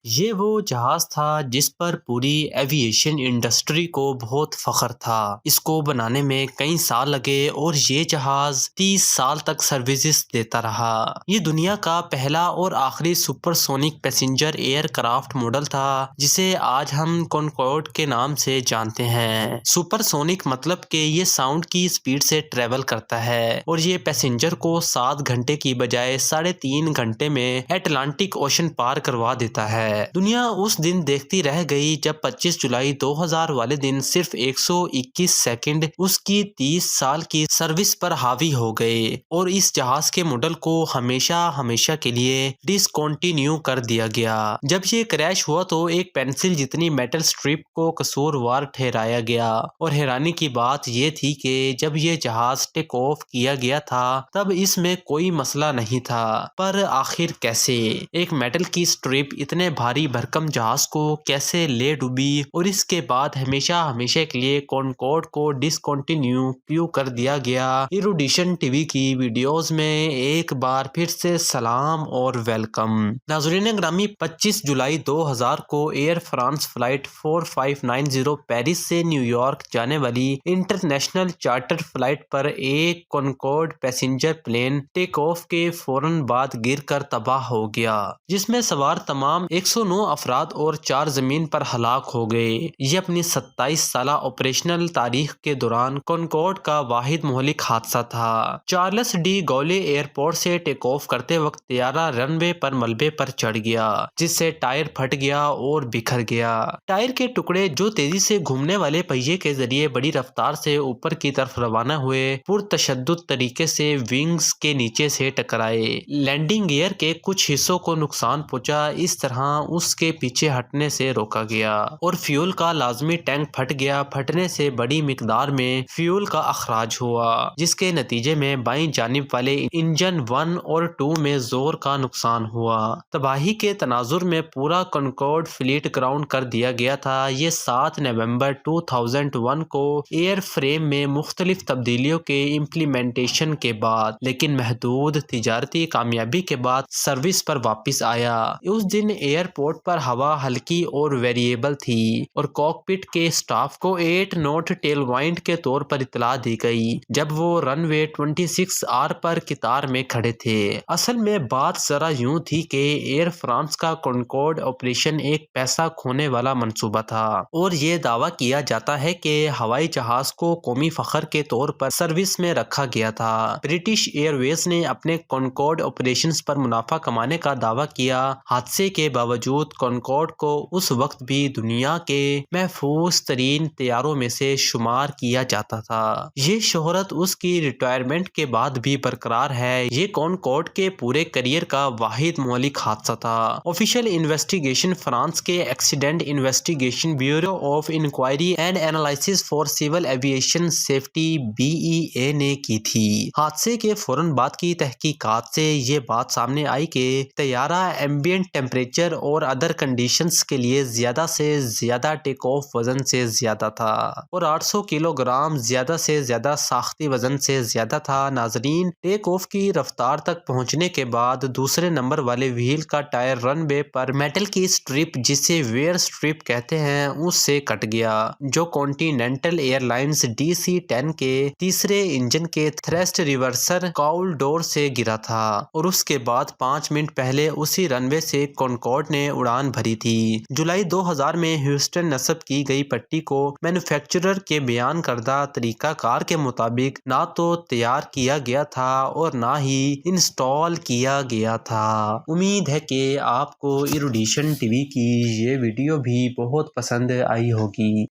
یہ وہ جہاز تھا جس پر پوری ایوییشن انڈسٹری کو بہت فخر تھا۔ اس کو بنانے میں کئی سال لگے اور یہ جہاز 30 سال تک سروسز دیتا رہا۔ یہ دنیا کا پہلا اور آخری supersonic passenger aircraft model تھا جسے آج ہم کنکورڈ کے نام سے جانتے ہیں۔ سپر سونک مطلب کہ یہ ساؤنڈ کی سپیڈ سے ٹریول کرتا ہے اور یہ پیسنجر کو 7 گھنٹے کی بجائے 3.5 گھنٹے میں اٹلانٹک اوشن پار کروا دیتا ہے۔ دنیا اس دن دیکھتی رہ گئی جب 25 جولائی 2000 والے دن صرف 121 سیکنڈ اس کی 30 سال کی سروس پر حاوی ہو گئے اور اس جہاز کے ماڈل کو ہمیشہ کے لیے ڈسکنٹینیو کر دیا گیا۔ جب یہ کریش ہوا تو ایک پینسل جتنی میٹل سٹرپ کو قصوروار ٹھہرایا گیا اور حیرانی کی بات یہ تھی کہ جب یہ جہاز ٹیک آف کیا گیا تھا تب اس میں کوئی مسئلہ نہیں تھا، پر آخر کیسے ایک میٹل کی سٹرپ اتنے بھاری بھرکم جہاز کو کیسے لے ڈوبی اور اس کے بعد ہمیشہ کے لیے کنکورڈ کو ڈسکنٹینیو کیوں کر دیا گیا۔ ایروڈیشن ٹی وی کی ویڈیوز میں ایک بار پھر سے سلام اور ویلکم۔ ناظرین گرامی، 25 جولائی 2000 کو ایئر فرانس فلائٹ 4590 پیرس سے نیو یارک جانے والی انٹرنیشنل چارٹر فلائٹ پر ایک Concorde passenger plane take off کے فوراً بعد گر کر تباہ ہو گیا، جس میں سوار تمام 109 افراد اور 4 زمین پر ہلاک ہو گئے۔ یہ اپنی 27 سالہ آپریشنل تاریخ کے دوران کنکورڈ کا واحد مہلک حادثہ تھا۔ چارلس ڈی گولے ایئرپورٹ سے ٹیک آف کرتے وقت طیارہ رن وے پر ملبے پر چڑھ گیا، جس سے ٹائر پھٹ گیا اور بکھر گیا۔ ٹائر کے ٹکڑے جو تیزی سے گھومنے والے پہیے کے ذریعے بڑی رفتار سے اوپر کی طرف روانہ ہوئے، پرتشدد طریقے سے ونگز کے نیچے سے ٹکرائے۔ لینڈنگ گیئر کے کچھ حصوں کو نقصان پہنچا، اس طرح اس کے پیچھے ہٹنے سے روکا گیا اور فیول کا لازمی ٹینک پھٹ گیا۔ پھٹنے سے بڑی مقدار میں فیول کا اخراج ہوا، جس کے نتیجے میں بائیں جانب والے انجن 1 اور 2 میں زور کا نقصان ہوا۔ تباہی کے تناظر میں پورا کنکورڈ فلیٹ گراؤنڈ کر دیا گیا تھا۔ یہ 7 نومبر 2001 کو ایئر فریم میں مختلف تبدیلیوں کے امپلیمنٹیشن کے بعد لیکن محدود تجارتی کامیابی کے بعد سروس پر واپس آیا۔ اس دن ایئرپورٹ پر ہوا ہلکی اور ویریبل تھی اور کاکپٹ کے اسٹاف کو 8 نوٹ ٹیل وائنڈ کے طور پر اطلاع دی گئی جب وہ رن وے 26R پر قطار میں کھڑے تھے۔ اصل میں بات ذرا یوں تھی کہ ایئر فرانس کا کنکورڈ آپریشن ایک پیسہ کھونے والا منصوبہ تھا اور یہ دعویٰ کیا جاتا ہے کہ ہوائی جہاز کو قومی فخر کے طور پر سروس میں رکھا گیا تھا۔ برٹش ایئر ویز نے اپنے کنکورڈ آپریشنز پر منافع کمانے کا دعویٰ کیا۔ حادثے کے باوجود کنکورڈ کو اس وقت بھی دنیا کے محفوظ ترین طیاروں میں سے شمار کیا جاتا تھا۔ یہ شہرت اس کی ریٹائرمنٹ کے بعد بھی برقرار ہے۔ یہ کنکورڈ کے پورے کیریئر کا واحد مہلک حادثہ تھا۔ آفیشیل انویسٹیگیشن فرانس کے accident investigation bureau of inquiry and analysis for civil aviation safety BEA نے کی تھی۔ حادثے کے فوراً بعد کی تحقیقات سے یہ بات سامنے آئی کہ طیارہ ایمبینٹ ٹیمپریچر اور ادر کنڈیشنز کے لیے زیادہ سے زیادہ ٹیک آف وزن سے زیادہ تھا اور 800 کلو گرام زیادہ سے زیادہ ساختی وزن سے زیادہ تھا۔ ناظرین، ٹیک آف کی رفتار تک پہنچنے کے بعد دوسرے نمبر والے وہیل کا ٹائر رن وے پر میٹل کی سٹرپ جسے ویئر سٹرپ کہتے ہیں اس سے کٹ گیا، جو کانٹیننٹل ایئر لائنز DC-10 کے تیسرے انجن کے تھرسٹ ریورسر کاؤل ڈور سے گرا تھا اور اس کے بعد 5 منٹ پہلے اسی رن وے سے کنکورڈ نے اڑان بھری تھی۔ جولائی 2000 میں ہیوسٹن نصب کی گئی پٹی کو مینوفیکچرر کے بیان کردہ طریقہ کار کے مطابق نہ تو تیار کیا گیا تھا اور نہ ہی انسٹال کیا گیا تھا۔ امید ہے کہ آپ کو ایروڈیشن ٹی وی کی یہ ویڈیو بھی بہت پسند آئی ہوگی۔